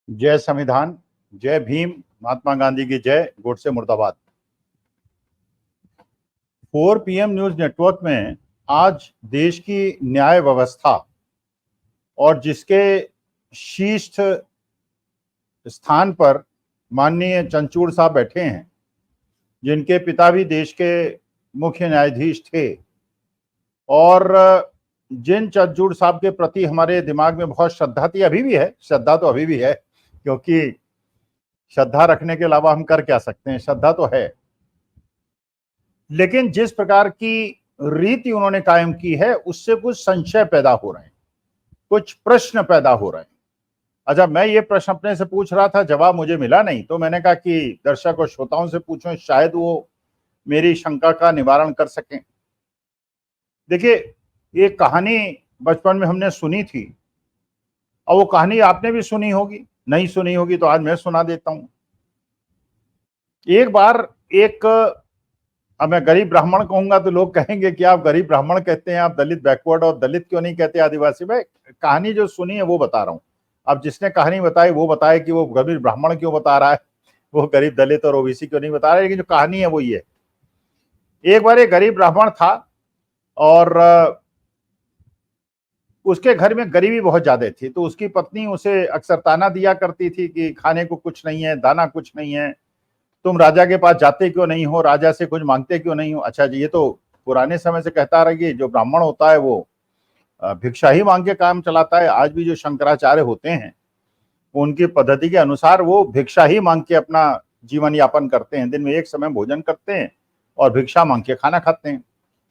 जय संविधान, जय भीम, महात्मा गांधी की जय, गोडसे मुर्दाबाद। 4 PM न्यूज नेटवर्क में आज देश की न्याय व्यवस्था और जिसके शीर्ष स्थान पर माननीय चंद्रचूड़ साहब बैठे हैं, जिनके पिता भी देश के मुख्य न्यायाधीश थे और जिन चंद्रचूड़ साहब के प्रति हमारे दिमाग में बहुत श्रद्धा थी, अभी भी है, श्रद्धा तो अभी भी है, क्योंकि श्रद्धा रखने के अलावा हम कर क्या सकते हैं, श्रद्धा तो है। लेकिन जिस प्रकार की रीति उन्होंने कायम की है उससे कुछ संशय पैदा हो रहे हैं, कुछ प्रश्न पैदा हो रहे हैं। अच्छा, मैं ये प्रश्न अपने से पूछ रहा था, जवाब मुझे मिला नहीं, तो मैंने कहा कि दर्शक और श्रोताओं से पूछूं, शायद वो मेरी शंका का निवारण कर सकें। देखिए, एक कहानी बचपन में हमने सुनी थी और वो कहानी आपने भी सुनी होगी, नहीं सुनी होगी तो आज मैं सुना देता हूं। एक बार अब मैं गरीब ब्राह्मण कहूंगा तो लोग कहेंगे कि आप गरीब ब्राह्मण कहते हैं, आप दलित बैकवर्ड और दलित क्यों नहीं कहते आदिवासी। मैं कहानी जो सुनी है वो बता रहा हूं। अब जिसने कहानी बताई वो बताए कि वो गरीब ब्राह्मण क्यों बता रहा है, वो गरीब दलित और ओबीसी क्यों नहीं बता रहा है, लेकिन जो कहानी है वो ये। एक बार एक गरीब ब्राह्मण था और उसके घर में गरीबी बहुत ज्यादा थी, तो उसकी पत्नी उसे अक्सर ताना दिया करती थी कि खाने को कुछ नहीं है, दाना कुछ नहीं है, तुम राजा के पास जाते क्यों नहीं हो, राजा से कुछ मांगते क्यों नहीं हो। अच्छा जी, ये तो पुराने समय से कहता रहा कि जो ब्राह्मण होता है वो भिक्षा ही मांग के काम चलाता है। आज भी जो शंकराचार्य होते हैं उनकी पद्धति के अनुसार वो भिक्षा ही मांग के अपना जीवन यापन करते हैं, दिन में एक समय भोजन करते हैं और भिक्षा मांग के खाना खाते हैं।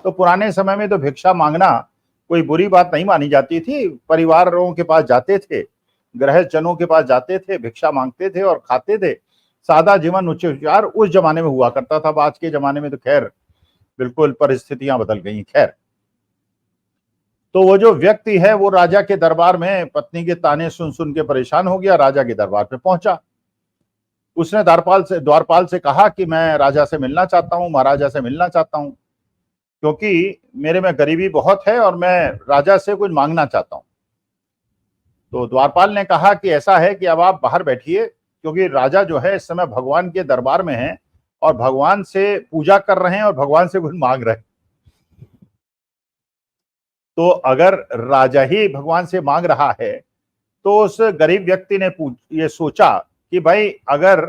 तो पुराने समय में तो भिक्षा मांगना कोई बुरी बात नहीं मानी जाती थी। परिवारों के पास जाते थे, गृहस्थ जनों के पास जाते थे, भिक्षा मांगते थे और खाते थे। सादा जीवन, उच्च विचार उस जमाने में हुआ करता था। आज के जमाने में तो खैर बिल्कुल परिस्थितियां बदल गई। खैर, तो वो जो व्यक्ति है वो राजा के दरबार में पत्नी के ताने सुन सुन के परेशान हो गया, राजा के दरबार पे पहुंचा। उसने द्वारपाल से कहा कि मैं राजा से मिलना चाहता हूं, महाराजा से मिलना चाहता हूं, क्योंकि मेरे में गरीबी बहुत है और मैं राजा से कुछ मांगना चाहता हूं। तो द्वारपाल ने कहा कि ऐसा है कि अब आप बाहर बैठिए, क्योंकि राजा जो है इस समय भगवान के दरबार में है और भगवान से पूजा कर रहे हैं और भगवान से कुछ मांग रहे हैं। तो अगर राजा ही भगवान से मांग रहा है तो उस गरीब व्यक्ति ने ये सोचा कि भाई, अगर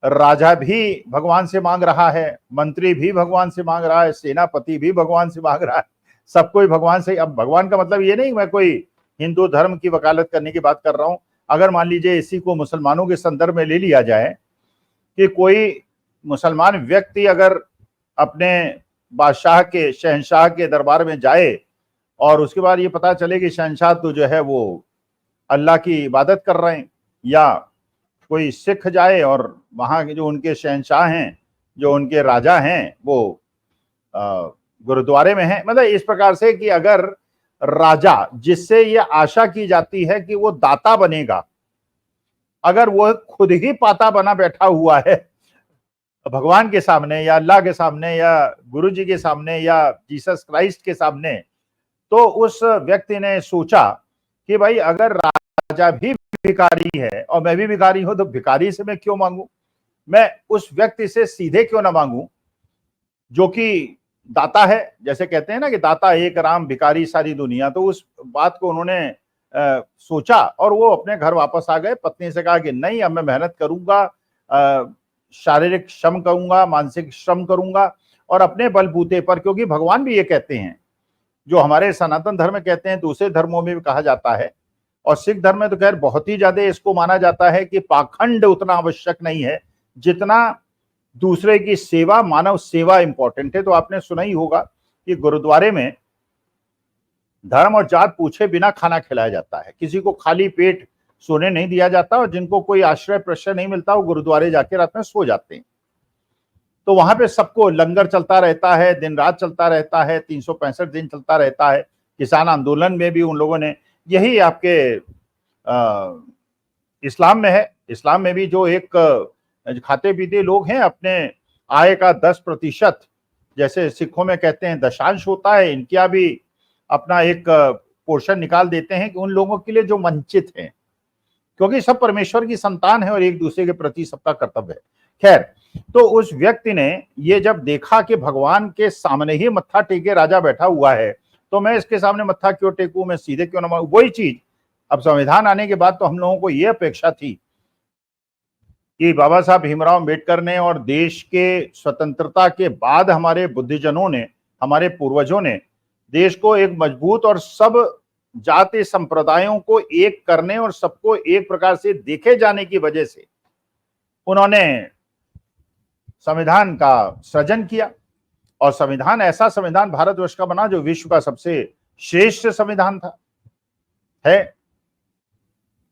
राजा भी भगवान से मांग रहा है, मंत्री भी भगवान से मांग रहा है, सेनापति भी भगवान से मांग रहा है, सब कोई भगवान से। अब भगवान का मतलब ये नहीं मैं कोई हिंदू धर्म की वकालत करने की बात कर रहा हूं। अगर मान लीजिए इसी को मुसलमानों के संदर्भ में ले लिया जाए कि कोई मुसलमान व्यक्ति अगर अपने बादशाह के, शहंशाह के दरबार में जाए और उसके बाद ये पता चले कि शहंशाह तो जो है वो अल्लाह की इबादत कर रहे हैं, या कोई सिख जाए और वहां के जो उनके शहंशाह हैं, जो उनके राजा हैं, वो गुरुद्वारे में हैं, मतलब इस प्रकार से कि अगर राजा, जिससे ये आशा की जाती है कि वो दाता बनेगा, अगर वो खुद ही पाता बना बैठा हुआ है भगवान के सामने या अल्लाह के सामने या गुरु जी के सामने या जीसस क्राइस्ट के सामने, तो उस व्यक्ति ने सोचा कि भाई, अगर राजा भी भिखारी है और मैं भी भिखारी हूं तो भिखारी से मैं क्यों मांगू, मैं उस व्यक्ति से सीधे क्यों ना मांगू जो कि दाता है। जैसे कहते हैं ना कि दाता एक राम, भिखारी सारी दुनिया। तो उस बात को उन्होंने सोचा और वो अपने घर वापस आ गए। पत्नी से कहा कि नहीं, अब मैं मेहनत करूंगा, शारीरिक श्रम करूंगा, मानसिक श्रम करूंगा और अपने बलबूते पर, क्योंकि भगवान भी ये कहते हैं, जो हमारे सनातन धर्म में कहते हैं, दूसरे धर्मों में भी कहा जाता है और सिख धर्म में तो खैर बहुत ही ज्यादा इसको माना जाता है कि पाखंड उतना आवश्यक नहीं है जितना दूसरे की सेवा, मानव सेवा इंपॉर्टेंट है। तो आपने सुना ही होगा कि गुरुद्वारे में धर्म और जात पूछे बिना खाना खिलाया जाता है, किसी को खाली पेट सोने नहीं दिया जाता और जिनको कोई आश्रय प्रश्रय नहीं मिलता वो गुरुद्वारे जाके रात में सो जाते हैं। तो वहां पे सबको लंगर चलता रहता है, दिन रात चलता रहता है, 365 दिन चलता रहता है। किसान आंदोलन में भी उन लोगों ने, यही आपके इस्लाम में है, इस्लाम में भी जो एक खाते पीते लोग हैं, अपने आय का 10%, जैसे सिखों में कहते हैं दशांश होता है, इनके यहाँ भी अपना एक पोर्शन निकाल देते हैं कि उन लोगों के लिए जो वंचित हैं, क्योंकि सब परमेश्वर की संतान है और एक दूसरे के प्रति सबका कर्तव्य है। खैर, तो उस व्यक्ति ने ये जब देखा कि भगवान के सामने ही मत्था टेके राजा बैठा हुआ है, तो मैं इसके सामने मत्था क्यों टेकूं, मैं सीधे क्यों ना मांगू। वही चीज अब संविधान आने के बाद तो हम लोगों को यह अपेक्षा थी कि बाबा साहब भीमराव अंबेडकर ने और देश के स्वतंत्रता के बाद हमारे बुद्धिजनों ने, हमारे पूर्वजों ने देश को एक मजबूत और सब जाति संप्रदायों को एक करने और सबको एक प्रकार से देखे जाने की वजह से उन्होंने संविधान का सृजन किया। और संविधान, ऐसा संविधान भारतवर्ष का बना जो विश्व का सबसे श्रेष्ठ संविधान था है।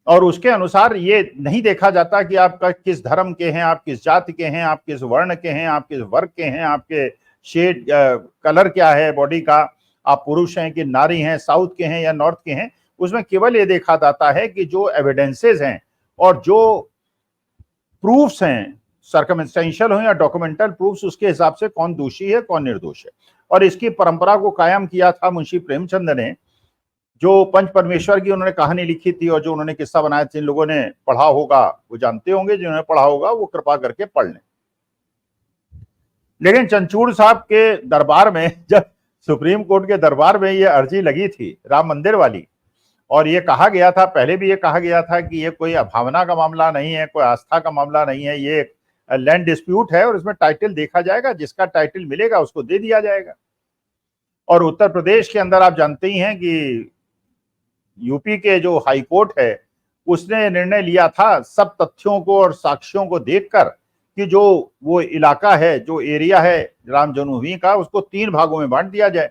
और उसके अनुसार ये नहीं देखा जाता कि आप किस धर्म के हैं, आप किस जाति के हैं, आप किस वर्ण के हैं, आप किस वर्ग के हैं, आपके शेड कलर क्या है बॉडी का, आप पुरुष हैं कि नारी हैं, साउथ के हैं या नॉर्थ के हैं। उसमें केवल ये देखा जाता है कि जो एविडेंसेस हैं और जो प्रूफ्स हैं, सर्कमस्टेंशियल हो या डॉक्यूमेंटल प्रूफ्स, उसके हिसाब से कौन दोषी है कौन निर्दोष है। और इसकी परंपरा को कायम किया था मुंशी प्रेमचंद ने, जो पंच परमेश्वर की उन्होंने कहानी लिखी थी और जो उन्होंने किस्सा बनाया, जिन लोगों ने पढ़ा होगा वो जानते होंगे, जिन्होंने पढ़ा होगा वो कृपा करके पढ़ लें। लेकिन चंचूड़ साहब के दरबार में, जब सुप्रीम कोर्ट के दरबार में ये अर्जी लगी थी राम मंदिर वाली, और ये कहा गया था, पहले भी ये कहा गया था कि ये कोई भावना का मामला नहीं है, कोई आस्था का मामला नहीं है, ये एक लैंड डिस्प्यूट है और इसमें टाइटल देखा जाएगा, जिसका टाइटल मिलेगा उसको दे दिया जाएगा। और उत्तर प्रदेश के अंदर आप जानते ही हैं कि यूपी के जो हाई कोर्ट है उसने निर्णय लिया था सब तथ्यों को और साक्ष्यों को देखकर कि जो वो इलाका है, जो एरिया है राम जन्मभूमि का, उसको 3 भागों में बांट दिया जाए।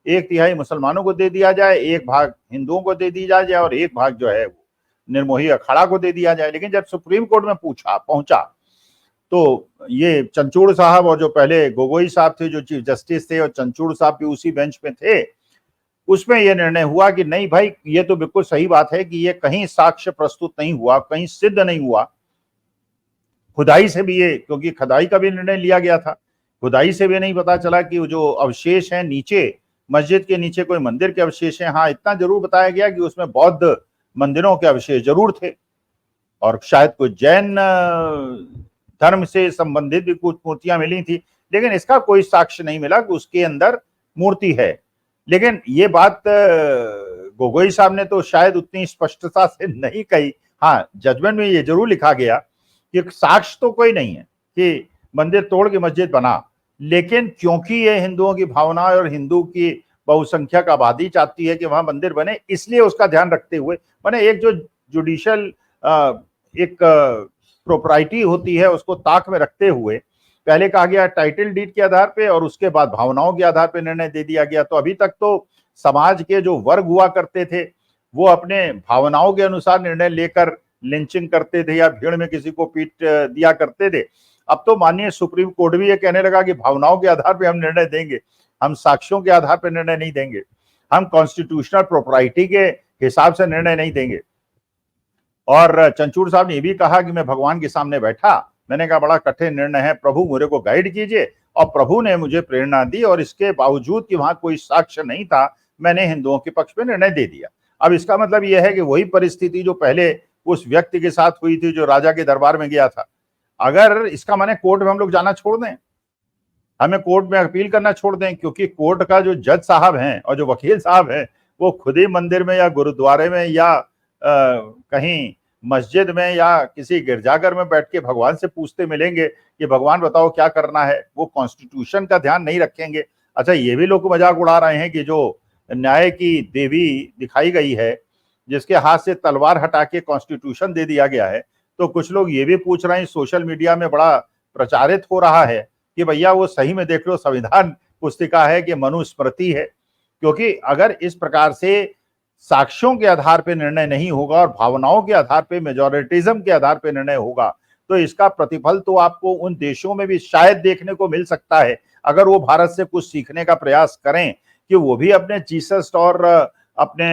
1/3 मुसलमानों को दे दिया जाए, 1 भाग हिंदुओं को दे दिया जाए और 1 भाग जो है वो निर्मोही अखाड़ा को दे दिया जाए। लेकिन जब सुप्रीम कोर्ट में पहुंचा तो ये चंचूड़ साहब और जो पहले गोगोई साहब थे जो चीफ जस्टिस थे, और चंचूड़ साहब भी उसी बेंच पे थे, उसमें यह निर्णय हुआ कि नहीं भाई, ये तो बिल्कुल सही बात है कि ये कहीं साक्ष्य प्रस्तुत नहीं हुआ, कहीं सिद्ध नहीं हुआ। खुदाई से भी ये, क्योंकि खुदाई का भी निर्णय लिया गया था, खुदाई से भी नहीं पता चला कि जो अवशेष हैं नीचे, मस्जिद के नीचे कोई मंदिर के अवशेष हैं। हाँ, इतना जरूर बताया गया कि उसमें बौद्ध मंदिरों के अवशेष जरूर थे और शायद कोई जैन धर्म से संबंधित भी कुछ मूर्तियां मिली थी, लेकिन इसका कोई साक्ष्य नहीं मिला कि उसके अंदर मूर्ति है। लेकिन ये बात गोगोई साहब ने तो शायद उतनी स्पष्टता से नहीं कही। हाँ, जजमेंट में ये जरूर लिखा गया कि साक्ष्य तो कोई नहीं है कि मंदिर तोड़ के मस्जिद बना, लेकिन क्योंकि ये हिंदुओं की भावना और हिंदू की बहुसंख्यक आबादी चाहती है कि वहां मंदिर बने, इसलिए उसका ध्यान रखते हुए मैंने एक जो जुडिशियल एक प्रोप्राइटी होती है उसको ताक में रखते हुए पहले कहा गया टाइटल डीड के आधार पे और उसके बाद भावनाओं के आधार पे निर्णय दे दिया गया। तो अभी तक तो समाज के जो वर्ग हुआ करते थे वो अपने भावनाओं के अनुसार निर्णय लेकर लिंचिंग करते थे या भीड़ में किसी को पीट दिया करते थे। अब तो माननीय सुप्रीम कोर्ट भी ये कहने लगा कि भावनाओं के आधार पे हम निर्णय देंगे, हम साक्ष्यों के आधार पर निर्णय नहीं देंगे, हम कॉन्स्टिट्यूशनल प्रोप्राइटी के हिसाब से निर्णय नहीं देंगे। और चंचूड़ साहब ने ये भी कहा कि मैं भगवान के सामने बैठा, मैंने कहा बड़ा कठिन निर्णय है, प्रभु मेरे को गाइड कीजिए, और प्रभु ने मुझे प्रेरणा दी और इसके बावजूद कि वहां कोई साक्ष्य नहीं था, मैंने हिंदुओं के पक्ष में निर्णय दे दिया। अब इसका मतलब यह है कि वही परिस्थिति जो पहले उस व्यक्ति के साथ हुई थी जो राजा के दरबार में गया था, अगर इसका माने कोर्ट में हम लोग जाना छोड़ दें, हमें कोर्ट में अपील करना छोड़ दें, क्योंकि कोर्ट का जो जज साहब हैं और जो वकील साहब हैं वो खुद ही मंदिर में या गुरुद्वारे में या कहीं मस्जिद में या किसी गिरजाघर में बैठ के भगवान से पूछते मिलेंगे कि भगवान बताओ क्या करना है। वो कॉन्स्टिट्यूशन का ध्यान नहीं रखेंगे। अच्छा, ये भी लोग मजाक उड़ा रहे हैं कि जो न्याय की देवी दिखाई गई है, जिसके हाथ से तलवार हटा के कॉन्स्टिट्यूशन दे दिया गया है, तो कुछ लोग ये भी पूछ रहे हैं, सोशल मीडिया में बड़ा प्रचारित हो रहा है कि भैया वो सही में देख लो संविधान पुस्तिका है कि मनुस्मृति है। क्योंकि अगर इस प्रकार से साक्ष्यों के आधार पर निर्णय नहीं होगा और भावनाओं के आधार पर, मेजॉरिटिज्म के आधार पर निर्णय होगा, तो इसका प्रतिफल तो आपको उन देशों में भी शायद देखने को मिल सकता है, अगर वो भारत से कुछ सीखने का प्रयास करें कि वो भी अपने जीसस और अपने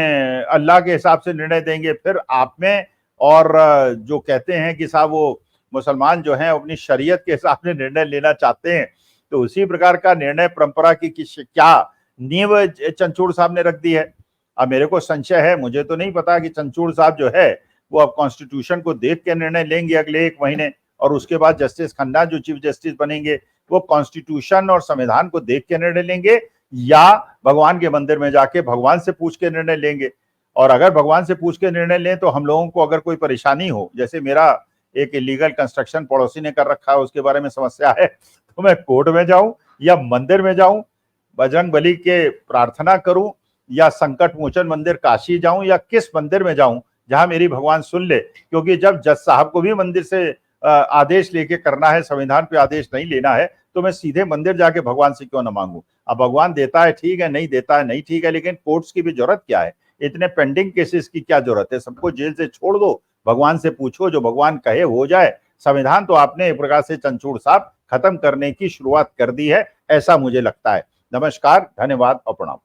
अल्लाह के हिसाब से निर्णय देंगे। फिर आप में और जो कहते हैं कि साहब वो मुसलमान जो हैं अपनी शरीयत के हिसाब से निर्णय लेना चाहते हैं, तो उसी प्रकार का निर्णय परंपरा की क्या नींव चंचूड़ साहब ने रख दी है। अब मेरे को संशय है, मुझे तो नहीं पता कि चंचूड़ साहब जो है वो अब कॉन्स्टिट्यूशन को देख के निर्णय लेंगे अगले 1 महीने, और उसके बाद जस्टिस खन्ना जो चीफ जस्टिस बनेंगे वो कॉन्स्टिट्यूशन और संविधान को देख के निर्णय लेंगे या भगवान के मंदिर में जाके भगवान से पूछ के निर्णय लेंगे। और अगर भगवान से पूछ के निर्णय लें तो हम लोगों को अगर कोई परेशानी हो, जैसे मेरा एक इलीगल कंस्ट्रक्शन पड़ोसी ने कर रखा है उसके बारे में समस्या है, तो मैं कोर्ट में जाऊं या मंदिर में जाऊं, बजरंग बली के प्रार्थना करूं या संकट मोचन मंदिर काशी जाऊं या किस मंदिर में जाऊं जहां मेरी भगवान सुन ले। क्योंकि जब जज साहब को भी मंदिर से आदेश लेके करना है, संविधान पे आदेश नहीं लेना है, तो मैं सीधे मंदिर जाके भगवान से क्यों ना मांगू। अब भगवान देता है ठीक है, नहीं देता है नहीं ठीक है, लेकिन कोर्ट्स की भी जरूरत क्या है, इतने पेंडिंग केसेस की क्या जरूरत है। सबको जेल से छोड़ दो, भगवान से पूछो, जो भगवान कहे हो जाए। संविधान तो आपने एक प्रकार से चंचूड़ साहब खत्म करने की शुरुआत कर दी है, ऐसा मुझे लगता है। नमस्कार, धन्यवाद और प्रणाम।